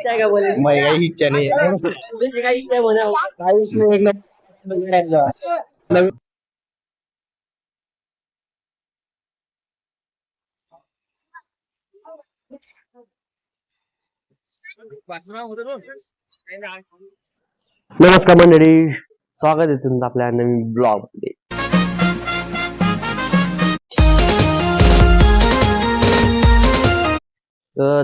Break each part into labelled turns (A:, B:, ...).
A: इच्छा है क्या बोले?
B: मैं काही इच्छा नाही
A: तुझी काय इच्छा आहे म्हणावं?
B: काहीच नाही एकदम नमस्कार मंडळी, स्वागत आहे तुमचं आपल्या नवीन ब्लॉग मध्ये.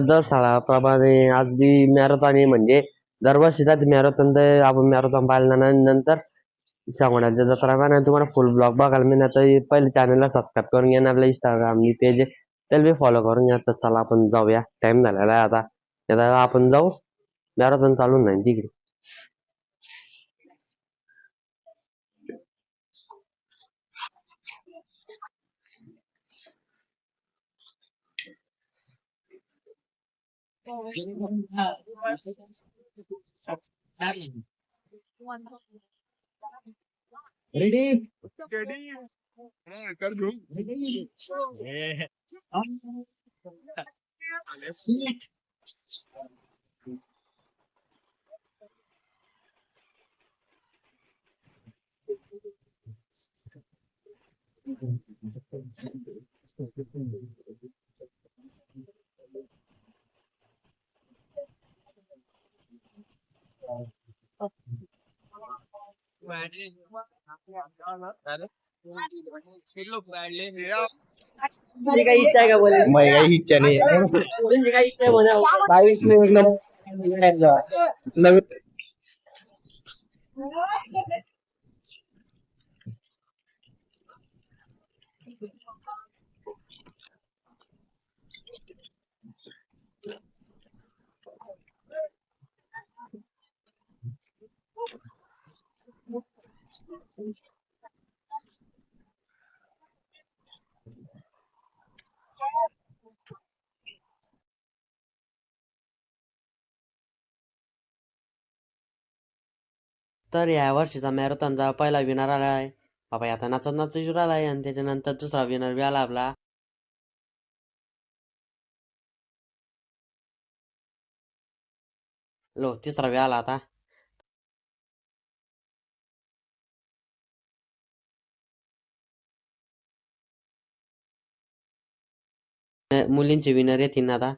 B: दर सालाप्रमाणे आज बी मॅरेथॉन आहे. म्हणजे दरवर्षी मॅरेथॉन तर आपण मॅरेथॉन पाहिला नंतर सांगण्याच्या जत्रा का नाही तुम्हाला फुल ब्लॉग बघायला मिळणार. तर पहिले चॅनलला सबस्क्राईब करून घ्या, आपल्या इंस्टाग्राम पेज त्याला बी फॉलो करून घ्या. तर चला आपण जाऊया, टाइम झालेला आहे आता आपण जाऊ. मॅरेथॉन चालून नाही तिकडे.
C: रेडी कर सीट
A: तुझी काय इच्छा आहे का बोले?
B: मैं काही इच्छा नाही
A: तुझी काय इच्छा आहे म्हणावं?
B: काहीच नाही एकदम
D: तर या वर्षीचा मॅरेथॉनचा पहिला विनर आला आहे बाबा. आता नाचत नाचत सुरू आला आहे आणि त्याच्यानंतर दुसरा विनर बी आला आपला. लो तिसरा बी आला आता. मुलींचे विनर येतील आता.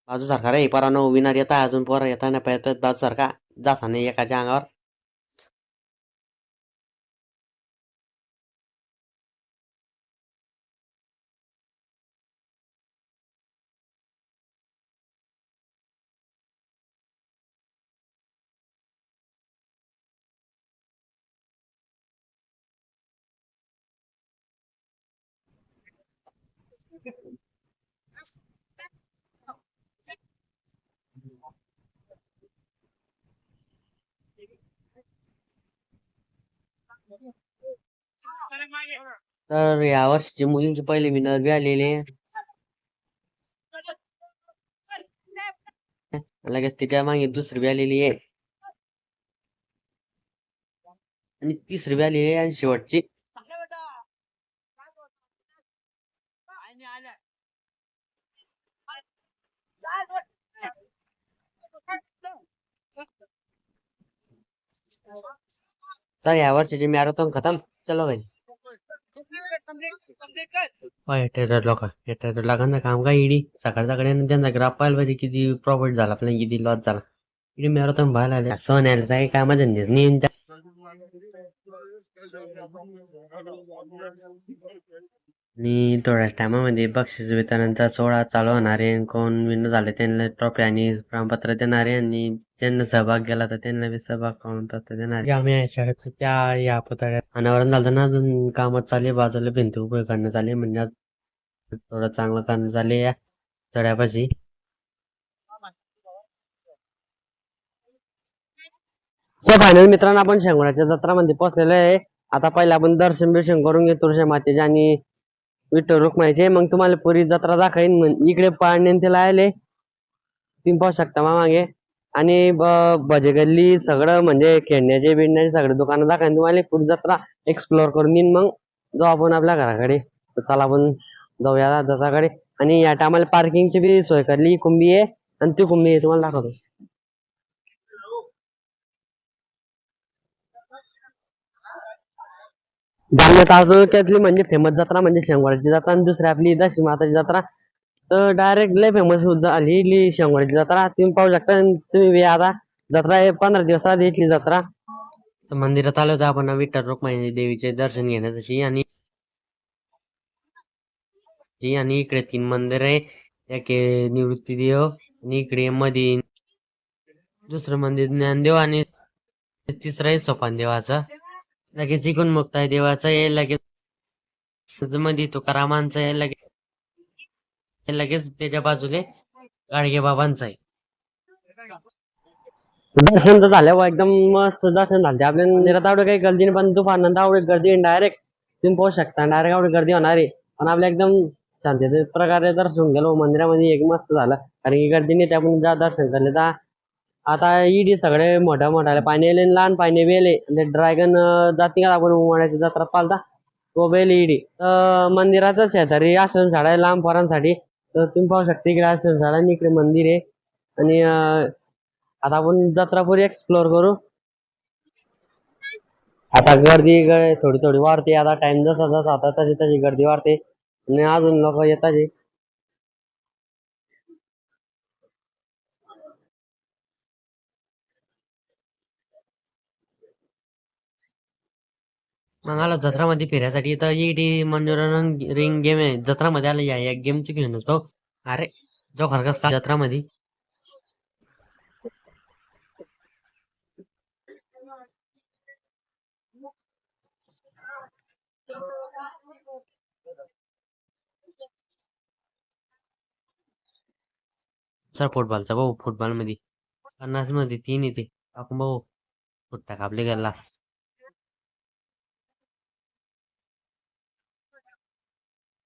D: बाजू सारखा रे परानो विनर येता अजून पोरं येता नाही पाहत. बाजू सारखा जासा नाही एकाच्या अंगावर. तर या वर्षीचे मुलींचे पहिले विनर बी आलेले. लगेच तिच्या मागे दुसरी बी आलेली आहे आणि तिसरी बी आलेली आहे आणि शेवटची तर या वर्षीची मॅरेथॉन खतम. चलो भाई टेटर लोकांना काम काय इडी सकाळ सकाळी त्यांचा ग्राफ पाहिला पाहिजे किती प्रॉफिट झाला आपल्याला किती लॉस झाला. इडी मॅरेथॉन पाहायला आले सोन्याला काही कामात नाही. आणि थोड्याच टायमामध्ये बक्षीस वितरणाचा सोहळा चालू होणार आहे. कोण विनर झाले त्यांना ट्रॉफी आणि प्रमाणपत्र देणार आहे आणि ज्यांना सहभाग गेला तर त्यांना बी सहभाग प्रमाणपत्र देणार आहे. आम्ही शाळेत त्या या पुतळ्यात अनावरण झालं ना अजून कामात चालले. बाजूला भिंती उभे करण्यात आले म्हणजे थोडं चांगलं करण्यात आले या तळ्यापाशी.
A: फायनल मित्रांनो आपण शेंगोळ्याच्या जत्रामध्ये पोहोचलेलो आहे. आता पहिले आपण दर्शन करून घेऊ तुळशी मातेचे आणि विठ्ठल रुक्माईचे. मग तुम्हाला पुरी जत्रा दाखवीन. इकडे पाळणे त्याला आले तुम्ही पाहू शकता मागे. आणि भजे गल्ली सगळं म्हणजे खेळण्याचे बिडण्याचे सगळे दुकानं दाखवीन तुम्हाला. पुरी जत्रा एक्सप्लोअर करून येईन. मग जाऊ आपण आपल्या घराकडे. चला आपण जाऊया जत्राकडे. आणि या टायमाला पार्किंगची बी सोय करली कुंभी आहे. आणि ती मी तुम्हाला दाखवतो. जालना तालुक्यातली म्हणजे फेमस जत्रा म्हणजे शेंगोळ्याची जत्रा आणि दुसरी आपली दशी माताची जत्रा. तर डायरेक्ट लय फेमस झाली शेंगोळ्याची जत्रा. तुम्ही पाहू शकता आणि तुम्ही आता जत्रा आहे 15 दिवसात इथली जत्रा.
D: मंदिरात आलो होतो आपण विठ्ठल रुक्माई देवीचे दर्शन घेण्यासाठी आणि इकडे 3 मंदिर आहे. एक आहे निवृत्ती देव आणि इकडे मध्ये दुसरं मंदिर ज्ञानदेव आणि तिसरं आहे सोपान देवाचं. लगेच इकडून मुक्ताई देवाचं आहे, लगेच मध्ये तुकारामांचं आहे, लगेच त्याच्या बाजूले गाडगे बाबांचं आहे.
A: दर्शन तर झालं एकदम मस्त दर्शन झाले आपल्या मंदिरात. एवढं काही गर्दी नाही पण दुपारनंतर एवढी गर्दी डायरेक्ट तुम्ही पाहू शकता. डायरेक्ट एवढी गर्दी होणार आहे पण आपल्या एकदम शांतते प्रकारे दर्शन गेलो मंदिरामध्ये. एक मस्त झालं कारण की गर्दी नाही आपण जा दर्शन केले तर. आता इडी सगळे मोठ्या मोठ्या पाणी येले लहान पाणी बेले ते ड्रॅगन जाती का आपण उमराची जत्रा पालता तो बेल इडी. मंदिराचं शेजारी आश्रमशाळा आहे लहान पोरांसाठी. तर तुम्ही पाहू शकता इकडे आश्रमशाळा आणि इकडे मंदिर आहे. आणि आता आपण जत्रा पुरी एक्सप्लोर करू. आता गर्दी थोडी थोडी वाढते. आता टाइम जसा जसा आता तशी तशी गर्दी वाढते आणि अजून लोक येतात.
D: मग आलो जत्रामध्ये फिरायसाठी तर इडी मनोरंजन रिंग गेम आहे. जत्रामध्ये आलं या गेमची घेऊनच भाऊ. अरे जो खरकस का जत्रामध्ये सर फुटबॉलचा भाऊ. फुटबॉल मध्ये 50 मध्ये 3 येते आपण भाऊ. फुट्टा कापले गेलास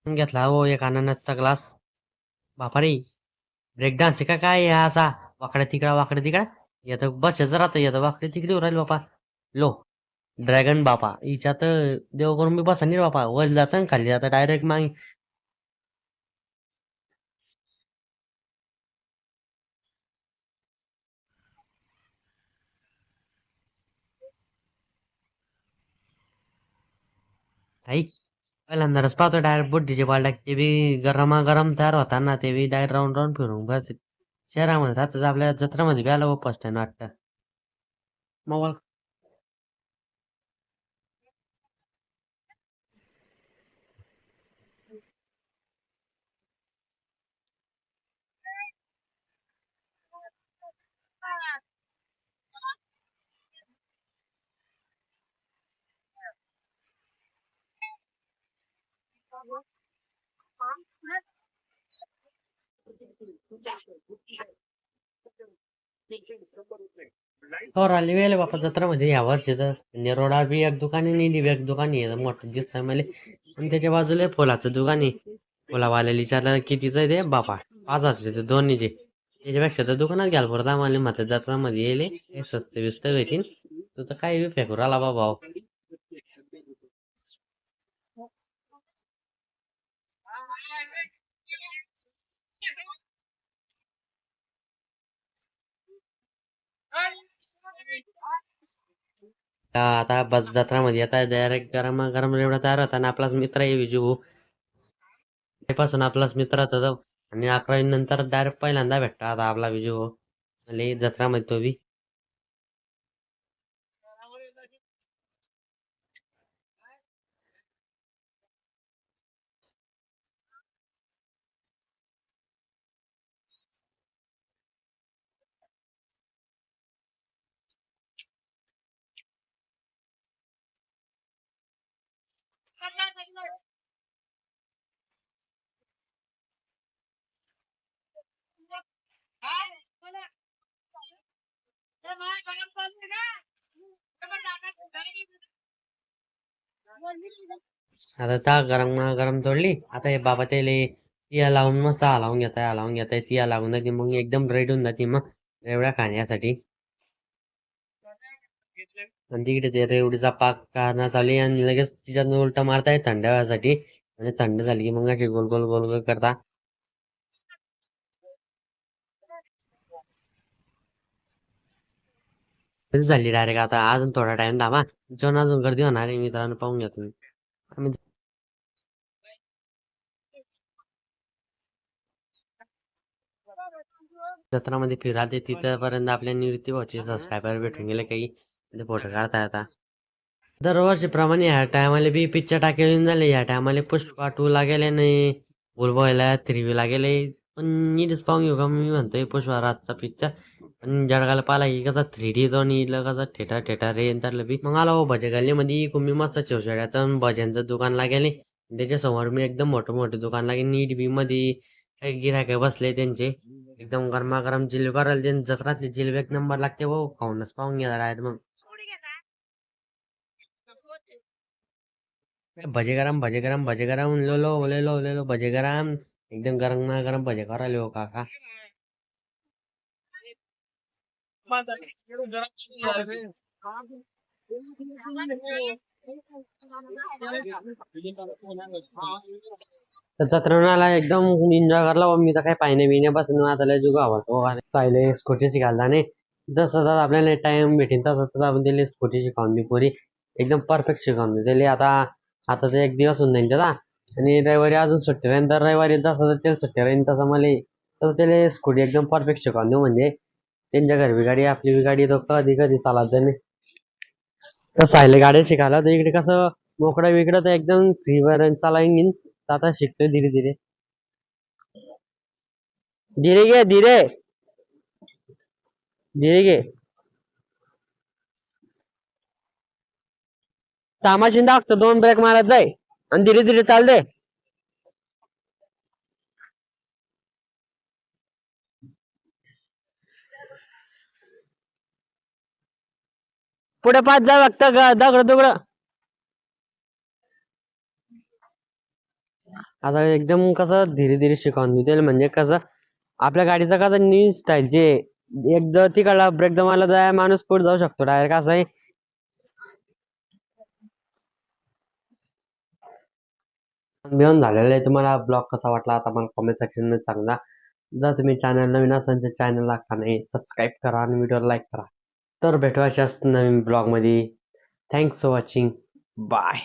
D: घेतला हो एक अननसचा ग्लास. बापा रे ब्रेक डान्स का काय आहे असा वाकडा तिकडा येतं बस राहतं येतं वाकडे तिकडे राहील बापा. लो ड्रॅगन बापा हिच्यात देव करून मी बसा नाही बापा. वर जातं खाली जातं डायरेक्ट माग. ऐक पहिल्यांदाच पाहतो डायरेक्ट बुड्डीचे पालटा ते बी गरमागरम तयार होताना ते बी डायरेक्ट राऊंड राऊंड फिरून बस. शहरामध्ये राहतात आपल्या जत्रामध्ये बी आलं फर्स्ट टाइम वाटतं. मोबाईल तर आली वेळ बापा जत्रामध्ये या वर्षी तर म्हणजे रोडावर बी एक दुकान आहे आणि एक दुकान आहे मोठं दिसतंय मला. आणि त्याच्या बाजूला फुलाचं दुकान आहे. फुलावाल्याला विचारलं कितीचं आहे ते बापा 5,000 ते दोन्हीचे. त्याच्यापेक्षा तर दुकानात घ्याल परत आम्हाला मात्र जत्रामध्ये येले हे स्वस्त बिस्त भेटीन. तू तर काय बी फेकून आला बाबा. आता बस जत्रामध्ये आता डायरेक्ट गरम गरम एवढा तयार होता आणि आपलाच मित्र आहे विजू भाऊ. पासून आपलाच मित्राचा जाऊ आणि 11 नंतर डायरेक्ट पहिल्यांदा भेटता आता आपला विजू भाऊ. लय जत्रामध्ये तो बी. आता ता गरम गरम तोडली. आता हे बाबा त्याले तिया लावून मस्त हलावून घेताय तिया लावून जाते मग एकदम रेड होऊन जाते मग एवढ्या खाण्यासाठी. आणि तिकडे ते रेवडीचा पाक काढणं चालू आहे आणि लगेच तिच्यात उलटा मारताय थंड व्हायसाठी. आणि थंड झाली की मग अशी गोल गोल गोल गोल करता. कधी झाली डायरेक्ट आता अजून थोडा टाइम थांबा जेवण अजून गर्दी होणार आहे मित्रांनो पाहून घ्या तुम्ही आम्ही जत्रामध्ये फिराल ते तिथपर्यंत आपल्या निवृत्ती भाऊचे सबस्क्रायबर भेटून गेले काही ते फोटो काढता येतात दरवर्षीप्रमाणे ह्या टायमाला बी पिक्चर टाके येऊन झाले ह्या टायमाला पुष्पा 2 ला गेले नाही बोलबॉयला 3 ला गेले पण नीटच पाहून घेऊ का मी म्हणतोय पुष्पा राजचा पिक्चर पण जळगाला पाहिला की कसा 3D जाऊन येईल कसा ठेटा ठेटा रे तर बी मग आला भजे गल्लीमध्ये तुम्ही मस्त शेवशाळ्याचं भज्यांचं दुकान लागेल त्याच्यासमोर मी एकदम मोठं मोठं दुकान लागेल नीट बी मध्ये काही गिरायक बसले त्यांचे एकदम गरमागरम जिलेबी करायला त्यांनी जत्रातली जिलेबी एक नंबर लागते भाऊ खाऊनच पाहून घ्या डायरेक्ट मग भजे गरम लो लो ले लो भजे गरम एकदम गरम गरम भजे करायला हो काका
A: तर जत्रेला एकदम एन्जॉय करला मी तर काही पाहिणे बिण्यापासून आता लय जुगा आवडतो सायले स्कूटी शिकायला नाही जसं जसं आपल्याला टाइम भेटेल तसं तसं आपण त्याला स्कूटी शिकवून देऊ पुरी एकदम परफेक्ट शिकवून देऊ त्याला आता ते एक दिवस होऊन जाईल त्याला आणि रविवारी अजून सुट्टी राहील तर रविवारी जसं त्याला सुट्टी राहील तसं मला तर त्याला स्कूटी एकदम परफेक्ट शिकवून देऊ म्हणजे त्यांच्या घर बी गाडी आपली बी गाडी तो कधी कधी चालत जाणे तर सायले गाड्या शिकायला तर इकडे कसं मोकळं विकडं तर एकदम फ्रीवर चालायला घेईन तर आता शिकतोय धीरे धीरे धीरे घे धीरे धीरे घे तामाशीन दाखतो 2 ब्रेक मारत जाय आणि धीरे धीरे चाल दे पुढे 5 जा फक्त दगड दगड आता एकदम कसं धीरे धीरे शिकवून देतील म्हणजे कसं आपल्या गाडीचं कसं न्यू स्टाईलचे एक जर तिकडला ब्रेक जमायला जाय माणूस पुढे जाऊ शकतो डायरेक्ट असं आहे मिळून झालेलं आहे तुम्हाला ब्लॉग कसा वाटला आता मला कमेंट सेक्शन मध्ये सांगा जर तुम्ही चॅनल नवीन असाल तर चॅनलला नाही सबस्क्राईब करा आणि व्हिडिओ लाईक करा तर भेटू अशाच नवीन ब्लॉग मध्ये थँक्स फॉर वॉचिंग बाय